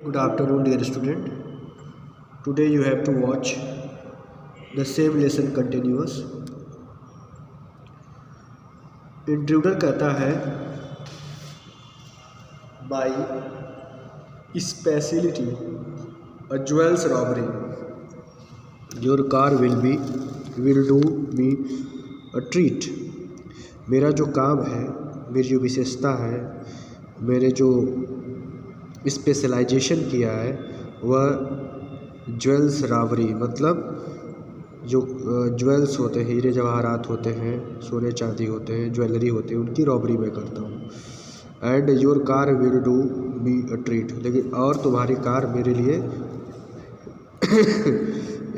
Good afternoon, dear student. Today you have to watch the same lesson continuous. Intruder कहता है by specialty a jewels robbery. Your car will do me a treat. मेरा जो काम है, मेरी जो विशेषता है, मेरे जो स्पेशलाइजेशन किया है वह ज्वेल्स रॉबरी, मतलब जो ज्वेल्स होते हैं, हीरे जवाहरात होते हैं, सोने चांदी होते हैं, ज्वेलरी होते हैं, उनकी रॉबरी मैं करता हूँ। And your car will do me a treat, लेकिन और तुम्हारी कार मेरे लिए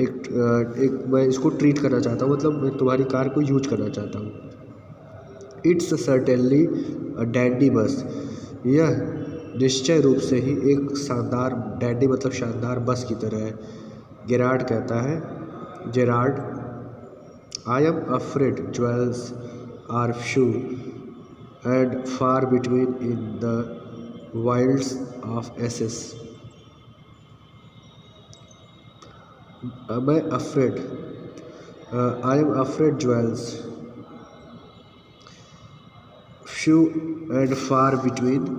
एक मैं इसको ट्रीट करना चाहता हूँ, मतलब मैं तुम्हारी कार को यूज करना चाहता हूँ। इट्स सर्टेनली अ डैंडी बस, यह निश्चय रूप से ही एक शानदार, डैंडी मतलब शानदार बस की तरह है। गेरार्ड कहता है, Gerard, I am afraid jewels are few and far between in the wilds of एसेस। मैं afraid, I am afraid jewels few and far between.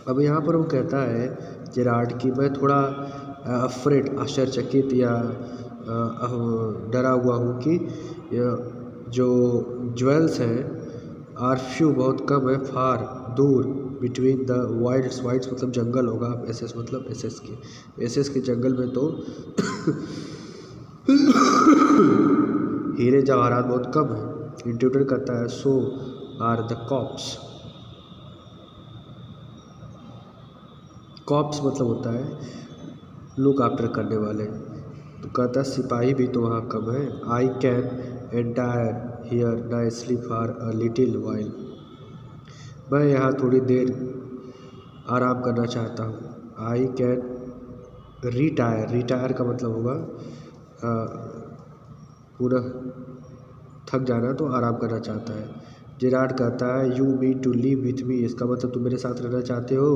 अब यहाँ पर वो कहता है जेरार्ड कि मैं थोड़ा अफ्रेड, आश्चर्यचकित या डरा हुआ हूँ कि जो ज्वेल्स हैं आर फ्यू बहुत कम है, फार दूर, बिटवीन द वाइल्ड्स, वाइल्ड्स मतलब जंगल होगा, एसेस मतलब एसेस के जंगल में तो हीरे जवाहरात बहुत कम है। इंट्रूडर कहता है सो आर द कॉप्स। कॉप्स मतलब होता है लुक आफ्टर करने वाले, तो कहता है सिपाही भी तो वहाँ कम है। I can entire here nicely for a little while, मैं यहाँ थोड़ी देर आराम करना चाहता हूँ। आई कैन रिटायर, रिटायर का मतलब होगा पूरा थक जाना, तो आराम करना चाहता है। जेरार्ड कहता है you mean to live with me, इसका मतलब तुम मेरे साथ रहना चाहते हो।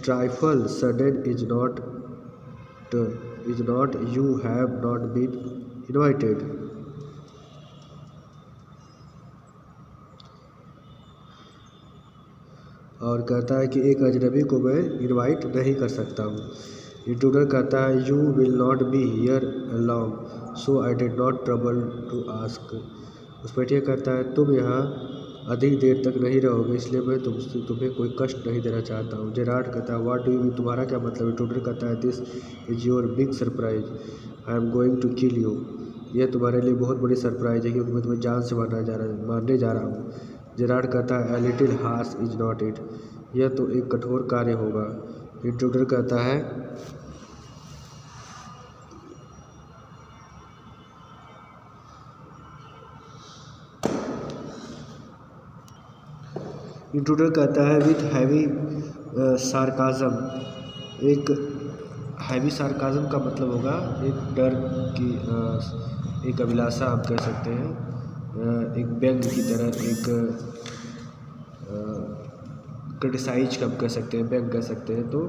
Trifle sudden is not you have not been invited. और कहता है कि एक अजनबी को मैं इनवाइट नहीं कर सकता हूँ। इंट्रूडर कहता है you will not be here long so I did not trouble to ask. उस पेटिया कहता है तुम यहाँ अधिक देर तक नहीं रहोगे, इसलिए मैं तुम्हें कोई कष्ट नहीं देना चाहता हूँ। जेरार्ड कहता है व्हाट डू यू मीन, तुम्हारा क्या मतलब। इंट्रूडर कहता है this is your big surprise, I am going to kill you, यह तुम्हारे लिए बहुत बड़ी सरप्राइज है क्योंकि मैं तुम्हें जान से मारने जा रहा हूँ। जेरार्ड कहता है a little harsh is not it, यह तो एक कठोर कार्य होगा। इंट्रूडर कहता है विथ हैवी सार्काज़म, एक हैवी सार्काज़म का मतलब होगा एक डर की, एक अभिलाषा आप कह सकते हैं, एक व्यंग की तरह, एक क्रिटिसाइज कब कह सकते हैं, व्यंग कह सकते हैं। तो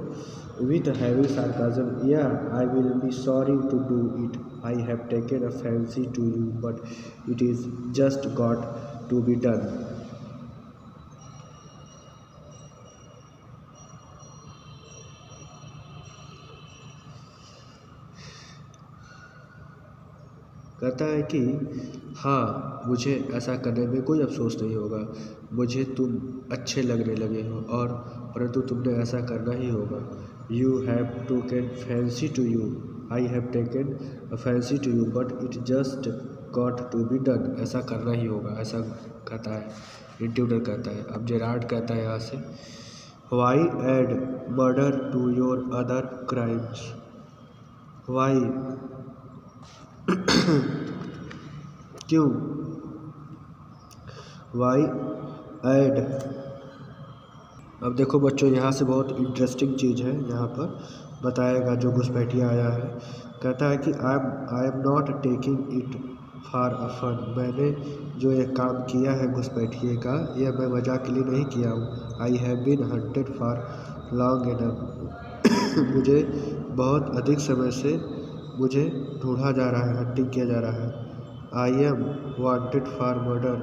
विथ हैवी सार्काज़म, या I will be sorry to do it, I have taken a fancy to you but it is just got to be done. कहता है कि हाँ, मुझे ऐसा करने में कोई अफसोस नहीं होगा, मुझे तुम अच्छे लगने लगे हो, और परंतु तुमने ऐसा करना ही होगा। You have taken fancy to you, I have taken a fancy to you but it just got to be done, ऐसा करना ही होगा, ऐसा कहता है इंट्रूडर कहता है। अब जेरार्ड कहता है यहाँ से why add murder to your other crimes, why क्यों, वाई ऐड। अब देखो बच्चों, यहाँ से बहुत इंटरेस्टिंग चीज़ है, यहाँ पर बताएगा जो घुसपैठिया आया है। कहता है कि I am not taking it for a fun, मैंने जो ये काम किया है घुसपैठिए का, यह मैं मजाक के लिए नहीं किया हूँ। I have been hunted for long enough मुझे बहुत अधिक समय से मुझे ढूंढा जा रहा है, हंटिंग किया जा रहा है। I M wanted for murder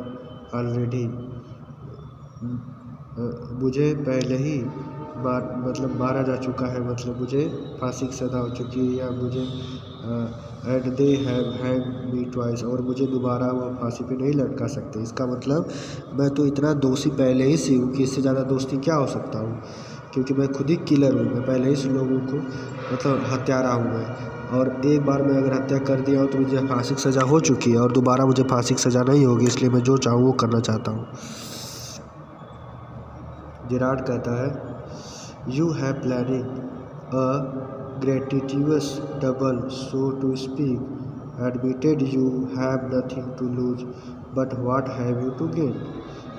already मुझे पहले ही मारा जा चुका है, मतलब मुझे फांसी की सज़ा हो चुकी है, या मुझे and they have hang me twice, और मुझे दोबारा वो फांसी पे नहीं लटका सकते। इसका मतलब मैं तो इतना दोषी पहले ही से हूँ कि इससे ज़्यादा दोस्ती क्या हो सकता हूँ, क्योंकि मैं खुद ही किलर हूँ। मैं पहले ही से लोगों को मतलब हत्यारा हूँ मैं, और एक बार मैं अगर हत्या कर दिया हूँ तो मुझे फांसी की सज़ा हो चुकी है, और दोबारा मुझे फांसी की सज़ा नहीं होगी, इसलिए मैं जो चाहूँ वो करना चाहता हूँ। जेराड कहता है, you have planning a gratuitous double so to speak admitted you have nothing to lose but what have you to gain.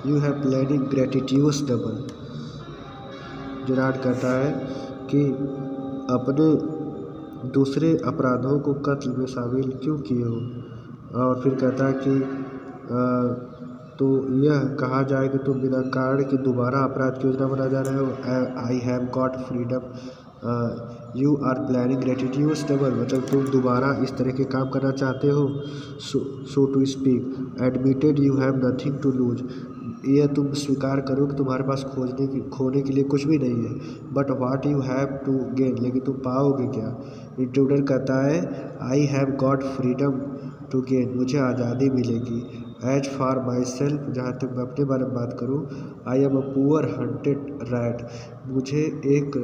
You have planning gratuitous double. Gerard कहता है कि अपने दूसरे अपराधों को कत्ल में शामिल क्यों किए हो, और फिर कहता है कि तो यह कहा जाए कि तुम बिना कारण के दोबारा अपराध की योजना बना जा रहे हो। I have got freedom you are planning gratuitous double, मतलब तुम दोबारा इस तरह के काम करना चाहते हो। So to speak admitted you have nothing to lose, यह तुम स्वीकार करो कि तुम्हारे पास खोने के लिए कुछ भी नहीं है। But what you have to gain, लेकिन तुम पाओगे क्या। इंट्रूडर कहता है, I have got freedom to gain, मुझे आज़ादी मिलेगी। एज फॉर माई सेल्फ, जहाँ तक मैं अपने बारे में बात करूँ, I am a poor hunted rat, मुझे एक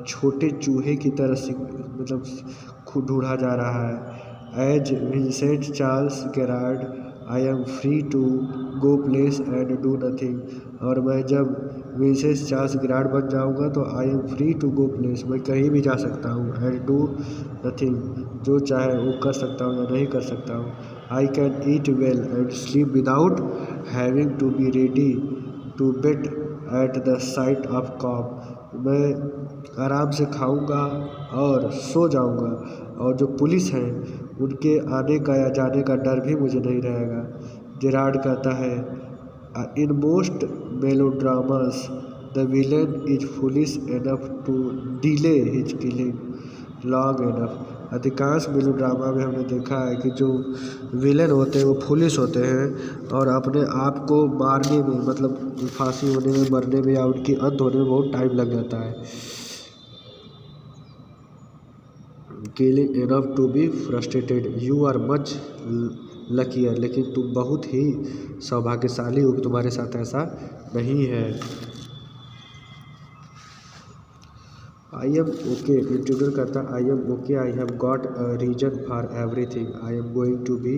छोटे चूहे की तरह से मतलब ढूंढा जा रहा है। As Vincent Charles Gerard I am free to go place and do nothing, और मैं जब विंसेंट चार्ल्स गेरार्ड बन जाऊंगा तो I am free to go place, मैं कहीं भी जा सकता हूँ। एंड डू नथिंग, जो चाहे वो कर सकता हूँ या नहीं कर सकता हूँ। I can eat well and sleep without having to be ready to bet at the sight of cop, मैं आराम से खाऊंगा और सो जाऊंगा, और जो पुलिस हैं उनके आने का या जाने का डर भी मुझे नहीं रहेगा। जेरार्ड कहता है, in most melodramas the villain is foolish enough to delay his killing long enough. अधिकांश मेलोड्रामा में हमने देखा है कि जो विलेन होते हैं वो फुलिश होते हैं, और अपने आप को मारने में, मतलब फांसी होने में, मरने में, या उनकी अंत होने में बहुत टाइम लग जाता है। Killing enough to be frustrated, you are much luckier, लेकिन तुम बहुत ही सौभाग्यशाली हो कि तुम्हारे साथ ऐसा नहीं है। आई एम ओके, इंट्रूडर कहता है, I am okay, I have got a reason for everything, I am going to be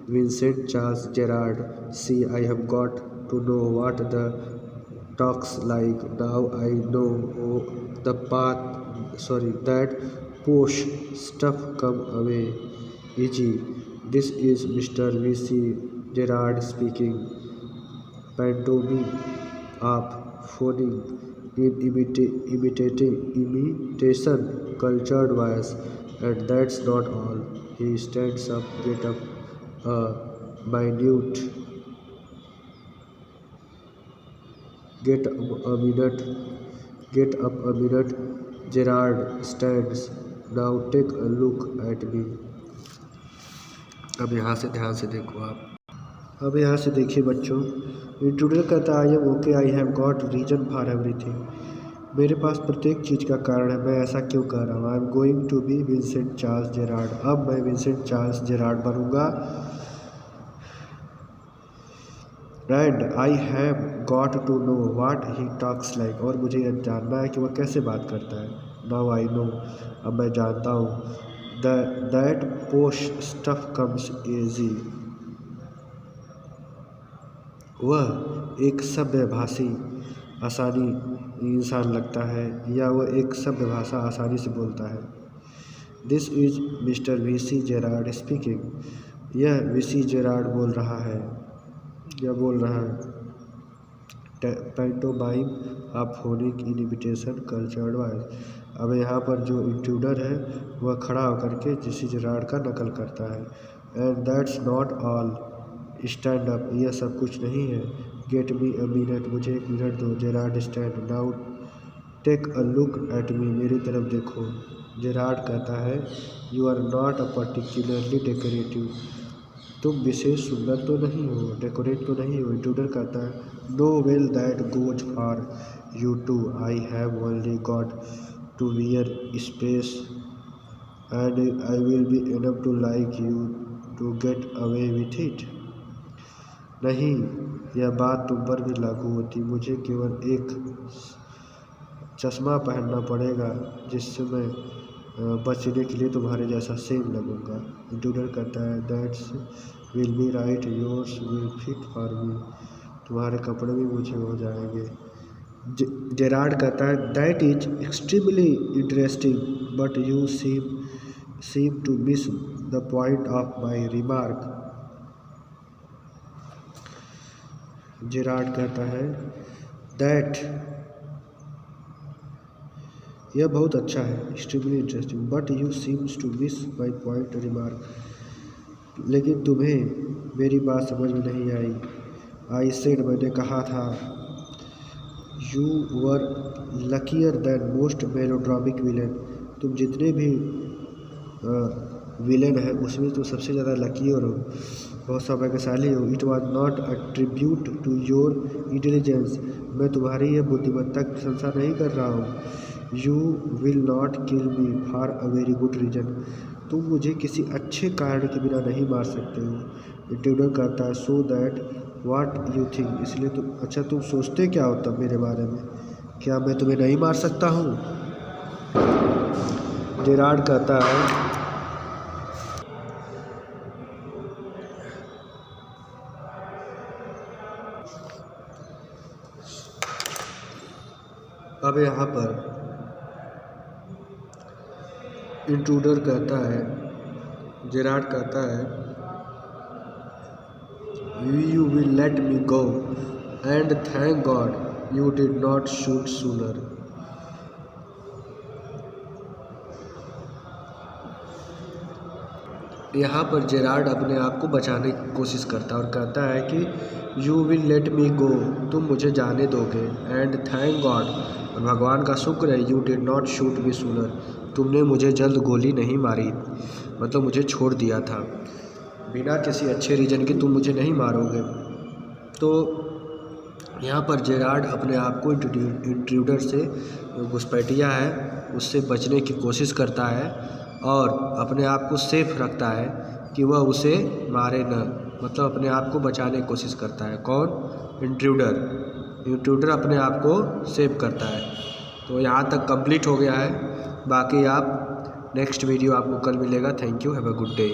Vincent Charles Gerard, see I have got to know what the talks like, now I know the that posh stuff come away easy. This is mister VC. Gerard speaking, pantomime of phoning in imitation cultured voice, and that's not all. He stands up, get up a minute, get up a minute. Gerard stands. Now take a look at me. अब यहाँ से ध्यान से देखो आप। अब यहाँ से देखिए बच्चों, इंट्रूडर कहता है, I am okay, I have got reason for everything, मेरे पास प्रत्येक चीज़ का कारण है, मैं ऐसा क्यों कह रहा हूँ। I am going to be Vincent Charles Gerard, अब मैं विंसेंट चार्ल्स जेरार्ड बनूंगा। And I have got to know what he talks like, और मुझे यह जानना है कि वह कैसे बात करता है। नाउ आई नो, अब मैं जानता हूँ। That posh stuff comes easy, वह एक सभ्य भाषी आसानी इंसान लगता है, या वह एक सभ्य भाषा आसानी से बोलता है। This is mister VC. Gerard speaking, यह वी.सी. जेरार्ड बोल रहा है। Pantomime of phonic in imitation cultured voice, अब यहाँ पर जो इंट्रूडर है वह खड़ा होकर के वी.सी. जेरार्ड का नकल करता है। And that's not all, stand up, यह सब कुछ नहीं है। गेट मी अ मिनट, मुझे 1 मिनट दो। Gerard stand now take a look at me, मेरी तरफ देखो। जेराड कहता है you are not a particularly decorative, तुम विशेष सुंदर तो नहीं हो, डेकोरेट तो नहीं हो। इंट्रूडर कहता है no well that goes for you too, I have only got to wear space and I will be enough to like you to get away with it. नहीं, यह बात तुम पर भी लागू होती, मुझे केवल एक चश्मा पहनना पड़ेगा जिससे मैं बचने के लिए तुम्हारे जैसा सेम लगूंगा। इंट्रूडर कहता है that's will be right, yours will fit for me, तुम्हारे कपड़े भी मुझे हो जाएंगे। जेराड कहता है that is extremely interesting but you seem to miss the point of my remark. Gerard कहता है दैट, यह बहुत अच्छा है, extremely interesting, but you seems to miss my point remark, लेकिन तुम्हें मेरी बात समझ में नहीं आई। आई सेड, मैंने कहा था। You were luckier than most melodramatic villain, तुम जितने भी विलेन है उसमें तो सबसे ज़्यादा लकीयर हो, बहुत सौभाग्यशाली हो। It was not a tribute to your intelligence, मैं तुम्हारी यह बुद्धिमत्ता की प्रशंसा नहीं कर रहा हूँ। You will not kill me for a very good reason, तुम मुझे किसी अच्छे कारण के बिना नहीं मार सकते हो। इंट्रूडर कहता है so that what you think, इसलिए तुम, अच्छा तुम सोचते क्या हो तब मेरे बारे में, क्या मैं तुम्हें नहीं मार सकता हूँ। जेराड कहता है अब यहाँ पर इंट्रूडर कहता है, जेराड कहता है you will let me go and thank God you did not shoot sooner. यहाँ पर जेराड अपने आप को बचाने की कोशिश करता है और कहता है कि यू विल लेट मी गो, तुम मुझे जाने दोगे, एंड थैंक गॉड, और भगवान का शुक्र है, you did not shoot me sooner, तुमने मुझे जल्द गोली नहीं मारी, मतलब मुझे छोड़ दिया था, बिना किसी अच्छे रीज़न के तुम मुझे नहीं मारोगे। तो यहाँ पर जेराड अपने आप को इंट्रूडर से, घुसपैठिया है, उससे बचने की कोशिश करता है और अपने आप को सेफ रखता है कि वह उसे मारे न, मतलब अपने आप को बचाने की कोशिश करता है। कौन? इंट्रूडर अपने आप को सेव करता है। तो यहाँ तक कंप्लीट हो गया है, बाकी आप नेक्स्ट वीडियो आपको कल मिलेगा। Thank you, have a good day.